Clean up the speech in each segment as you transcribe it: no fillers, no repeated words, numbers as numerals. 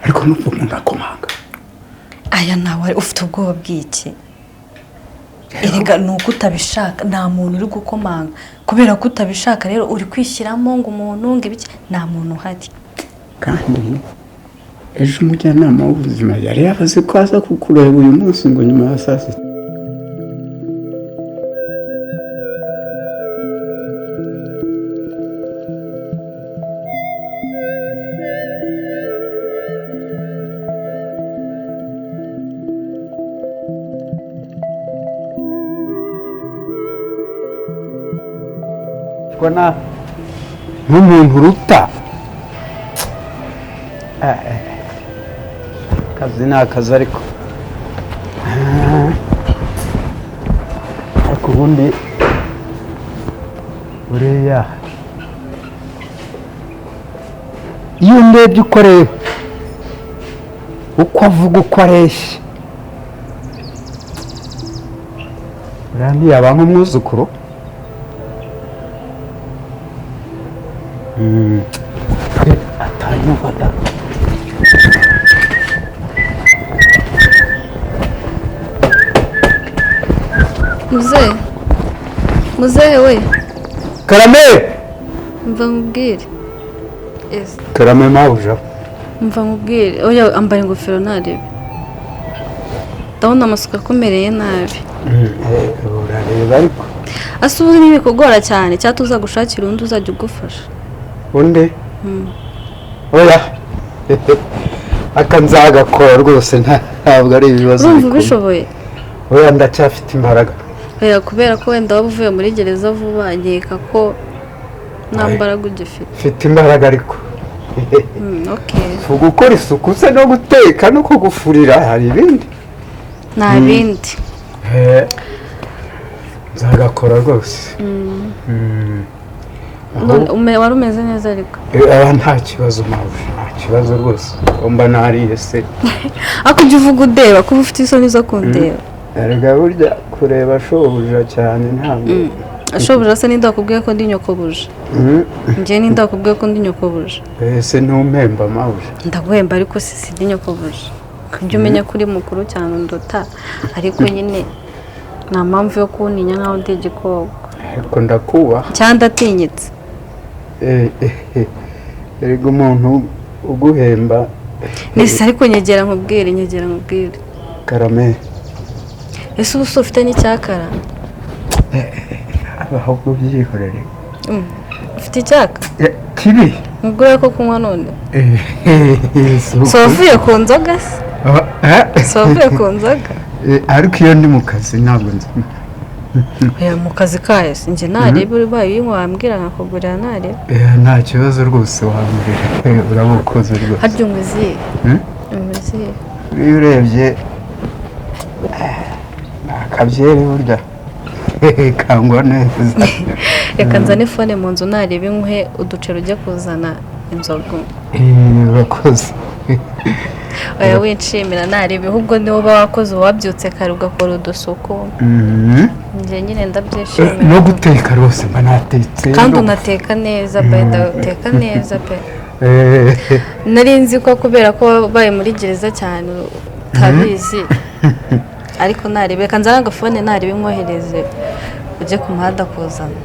ariko n'uvuga ngakomanga aya nawe ufite ubwoba bw'iki erega nuko utabishaka nta muntu uri gukomanga kubera ko utabishaka rero uri kwishyiramo ngo umuntu ngo ibiki nta muntu uhari kandi ejo umujyanama w'ubuzima yari yavuze ko aza kukureba uyu munsi ngo nyuma ya saa sita nk'umuntu uruta akazi ni akazi ariko ubundi buriya iyo ndebye uko areba uko avuga uko areshya buriya ntiyaba nk'umwuzukuru atanyumva da muzehe we Karame mva nkubwire Karame mawuja mva nkubwire oya ambaye ingofero ntarebe ndabona amasuka akomereye nabi urareba ariko asubuze n'ibikugora cyane cyatuza gushakira undi uzajya ugufasha undi oya akanzagakora rwose ntabwo ari ibibazo urumva ubishoboye oya ndacyafite imbaraga oya kubera ko wenda waba uvuye muri gereza vuba nkeka ko nta mbaraga ugifite mfite imbaraga ariko gukora isuku se no guteka no kugufurira hari ibindi nta bindi nzagakora rwose wari umeze neza ariko nta kibazo mpamvu nta kibazo rwose mba nariye se ariko ujya uvuga udeba kuba ufite isoni zo kundeba erega burya kureba shobuja cyane ntabwo shobuja se ninde wakubwiye ko ndi nyokobuja njye ninde wakubwiye ko ndi nyokobuja ese ntumpemba mawuja ndaguhemba ariko si ndi nyokobuja kujya umenya ko uri mukuru cyane undota ariko nyine nta mpamvu yo kuntinya nkaho ndi igikobwa ariko ndakubaha cyangwa ndatinyitse erega umuntu uguhemba nese ariko nyegera nkubwire Karame ese ubu se ufite n'icyakara ahubwo byihorere ufite icyaka kibi mugure ko kunywa none so wavuye ku nzoga se ariko iyo ndi mu kazi ntabwo nzi mu kazi kayo njye narebe ubaye uyinywa wambwira nkakugurira narebe nta kibazo rwose wambwira urabukoze rwose harya umuziye iyo urebye akabyere burya kangwa neza reka nzane fone mu nzu narebe nkuhe uduceri ujya kuzana inzoga urakoze oya winshimira narebe ahubwo niba uba wakoze uwabyutse kare ugakora udusuku njye nyine ndabyishimira no guteka rwose mba natetse kandi unateka neza uteka neza pe nari nzi ko kubera ko babaye muri gereza cyane utabizi ariko narebe reka nzane agafone narebe nkohereze ujye ku muhanda kuzana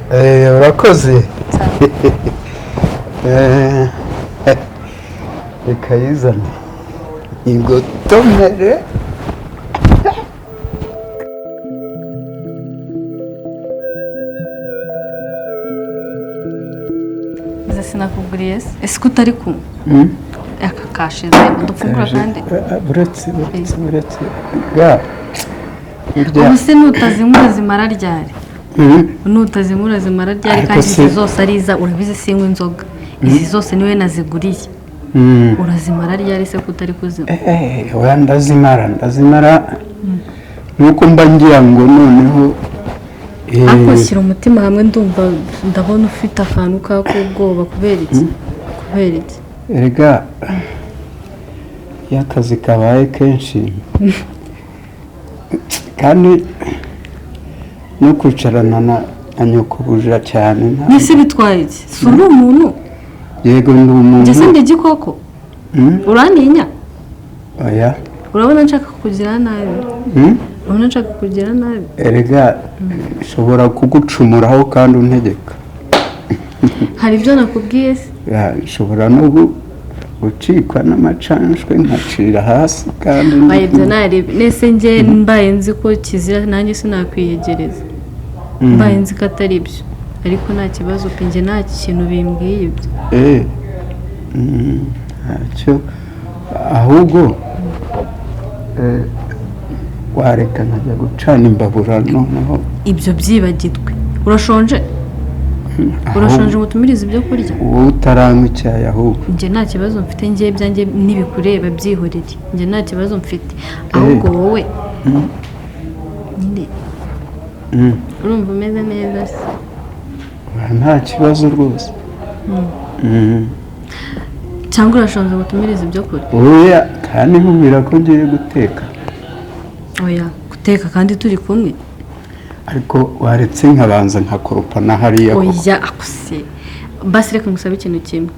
urakoze reka yizane ingotomere sinakuguriye ese ko utari kumwe aka kashize udupfungura kandi buretse ubu se nutazinkura zimara ryari nutazinkura zimara ryari kandi izi zose ari iza urabizi sinywa inzoga izi zose niwe naziguriye urazimara ryari se ko utari kuzinywa oya ndazimara nuko mba ngira ngo noneho ariko shyira umutima hamwe ndabona ufite akantu k'ubwoba kubera iki erega iyo akazi kabaye kenshi kandi no kwicarana na nyokobuja cyane n'isi bitwaye iki si uri umuntu yego ndi umuntu njye se ndi igikoko urantinya oya urabona nshaka kukugira nabi Hmm? urabona nshaka kukugira nabi erega nshobora kugucumuraho kandi untegeka hari ibyo nakubwiye se nshobora no gucikwa n'amacanshwe nkacira hasi kandi ibyo narebe nese njye mbaye nzi ko kizira nanjye sinakwiyegereza mbaye nzi ko atari byo ariko nta kibazo pe njye nta kintu bimbwiye ibyo ntacyo ahubwo wareka nkajya gucana imbabura noneho ibyo byibagirwe urashonje urashonje ngo utumirize ibyo kurya wowe utaranywa icyayi ahubwo njye nta kibazo mfite njye ibyanjye n'ibikureba byihorere njye nta kibazo mfite ahubwo wowe nyine urumva umeze neza se nta kibazo rwose cyangwa urashonje ngo utumirize ibyo kurya oya kandi nkubwira ko ngiye guteka oya guteka kandi turi kumwe ariko waretse nkabanza nkakoropa na hariya oya akuse basi reka ngusabe ikintu kimwe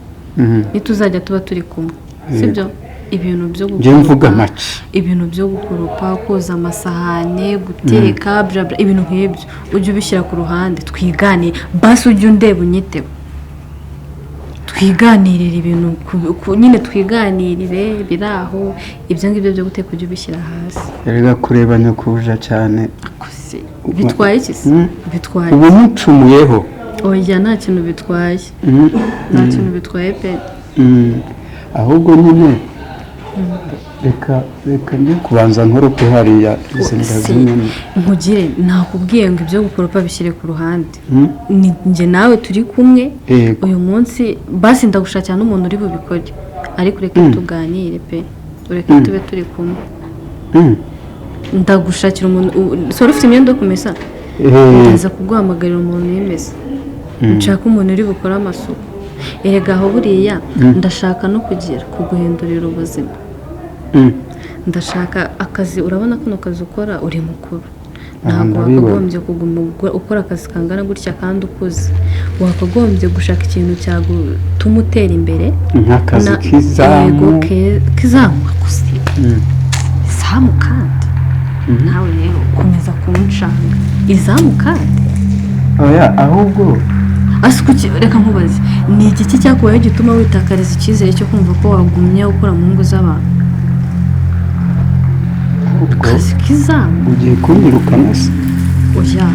nituzajya tuba turi kumwe sibyo ibintu byo gukoropa mvuga make ibintu byo gukoropa koza amasahane guteka blabla ibintu nk'ibyo ujye ubishyira ku ruhande twiganire basi ujye undeba unyiteho twiganirire ibintu nyine twiganirire biraho ibyo ngibyo byo guteka ujye ubishyira hasi erega kureba nyakuje cyane akuse bitwaye iki se bitwaye ubu mucumuyeho oya nta kintu bitwaye nta kintu bitwaye pe ahubwo nyine reka njye kubanza nkorope hariya izi ngazi nyine nkugire nakubwiye ngo ibyo gukoropa bishyire ku ruhande njye nawe turi kumwe uyu munsi basi ndagushakira n'umuntu uri bubikore ariko reka tuganire pe ureke tube turi kumwe ndagushakira umuntu sora ufite imyenda yo kumesa ndaza kuguhamagarira umuntu yimesa nshaka umuntu uri bukore amasuku erega aho buriya ndashaka no kuguhindurira ubuzima ndashaka akazi urabona kano kazi ukora uri mukuru ntabwo wakagombye kuguma ukora akazi kangana gutya kandi ukuze wakagombye gushaka ikintu cyagutuma utera imbere nk'akazi k'izamu akuze izamu kandi nawe rero ukomeza kumucanga izamu kandi oya ahubwo reka nkubaze ni igiki cyakubayeho gituma witakariza icyizere cyo kumva ko wagumya gukora mu ngo z'abantu akazi k'izamu ugiye kunyirukana se oya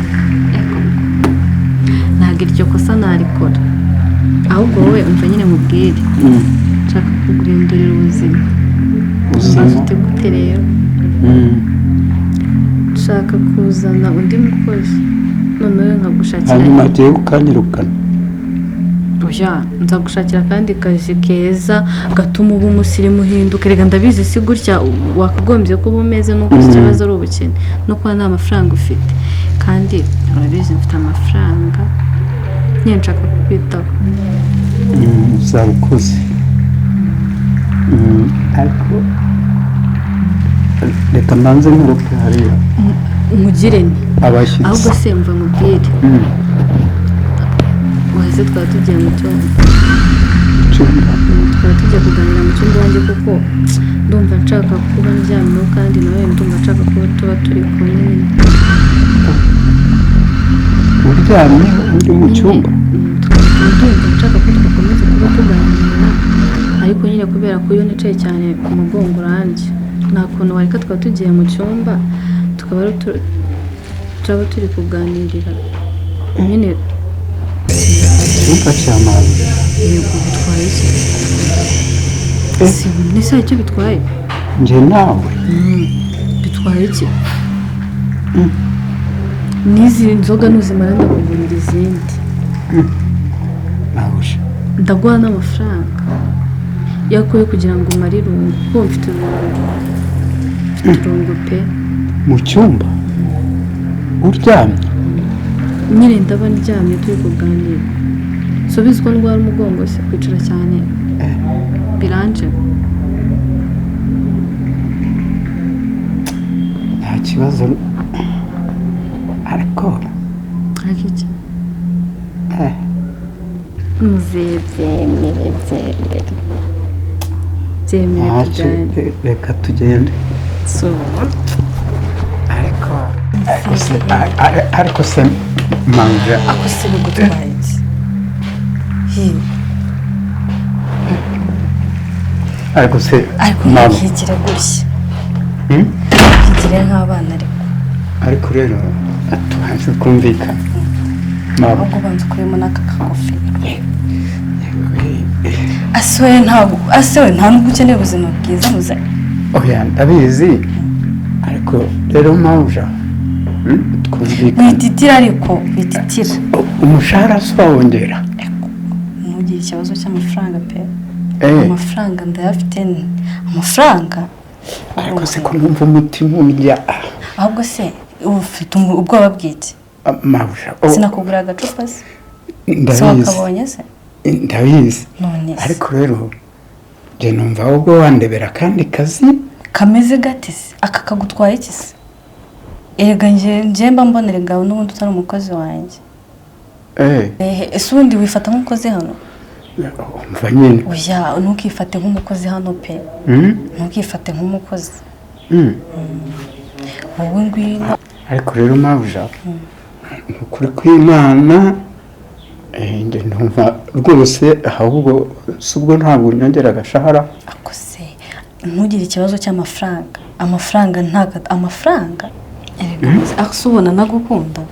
ntabwo iryo kosa narikora ahubwo wowe umva nyine mubwire nshaka kuguhindurira ubuzima umaze ute gute rero nshaka kuzana undi mukozi noneho nkagushakira hanyuma agiye ukanyirukana oya nzagushakira akandi kazi keza gatuma uba umusirimu uhinduka reka ndabizi si gutya wakagombye kuba umeze nuko ikibazo ari ubukene no kuba nta mafaranga ufite kandi urabizi mfite amafaranga nyine nshaka kukwitaho uzabikoze ariko reka mbanze nkorope hariya nkugire ni abashyitsi ahubwo se mva nkubwire wahise twaba tugiye mu cyumba twaba tugiye kuganira mu cyumba wanjye kuko ndumva nshaka kuba ndyamyeho kandi nawe ndumva nshaka kuba tuba turi kumwe uryamye uri mu cyumba ndumva nshaka ko twakomeza kuba tuganira ariko nyine kubera ko iyo nicaye cyane ku mugongo uranjye nta kuntu wareka twaba tugiye mu cyumba tukaba turaba turi kuganirira nyine icyumba cy'amazi yego bitwaye iki nisa icyo bitwaye njye nawe bitwaye iki n'izi nzoga ntuzimara ndakugurira izindi nawe ndaguha n'amafaranga yakuye kugira ngo umare irungu kuko mfite irungu pe mu cyumba uryamye nyine ndaba ndyamye turi kuganira subiza ko ndwara umugongo se kwicara cyane biranje nta kibazo ariko iki muzebyemere byemeye tujyane. reka tugende So ariko se manja ako se bigutwaye iki? ariko se ariko mama ntukigire gutya, ntukigire nk'abana ariko rero tubanze kumvikana mama ahubwo banza ukuremo n'aka kagofero. Asowe nta nubwo ukeneye ubuzima bwiza muzanye. oya ndabizi ariko rero manja twumvikana wititira ariko wititira umushahara se wawongera ntugire ikibazo cy'amafaranga pe. Amafaranga ndayafite amafaranga ariko se ko numva umutima urya ahubwo se ufite ubwoba bw'iki? manja sinakugura agacupa se wakabonye se? ndabizi none se ariko rero njye numva ahubwo wandebera akandi kazi kameze gate se? aka kagutwaye iki se? erega njye mba mbonera gawe n'ubundi utari umukozi wanjye. ese ubundi wifata nk'umukozi hano? umva nyine oya ntukifate nk'umukozi hano pe. ntukifate nk'umukozi wowe ngwino. ariko rero mabuja ni ukuri kw'Imana njye numva rwose ahubwo si ubwo ntabwo unyongera agashahara. ako se ntugire ikibazo cy'amafaranga. amafaranga ntago amafaranga ako se ubona nagukunda?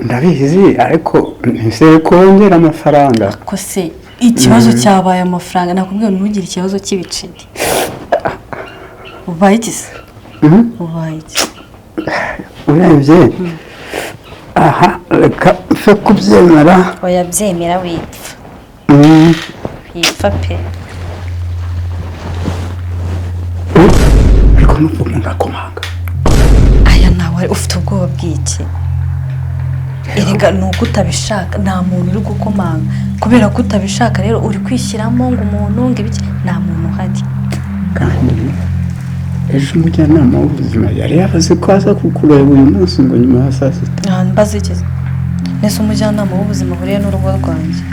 ndabizi ariko nizere ko wongera amafaranga. ako se ikibazo cyabaye amafaranga. nakubwiye ntugire ikibazo cy'ibiceri. ubaye iki se? ubaye iki? urebye aha reka mfe kubyemera. oya byemera wipfa. wipfa pe. ariko n'ubwo umuntu akomanga aya nawe ufite ubwoba bw'iki? erega ni uko utabishaka. nta muntu uri gukomanga kubera ko utabishaka. rero uri kwishyiramo ngo umuntu ngo ibiki. nta muntu uhari. kandi ejo umujyanama w'ubuzima yari yavuze ko aza kukureba uyu munsi ngo nyuma ya saa sita. mbaze iki? nese umujyanama w'ubuzima ahuriye n'urugo rwanjye?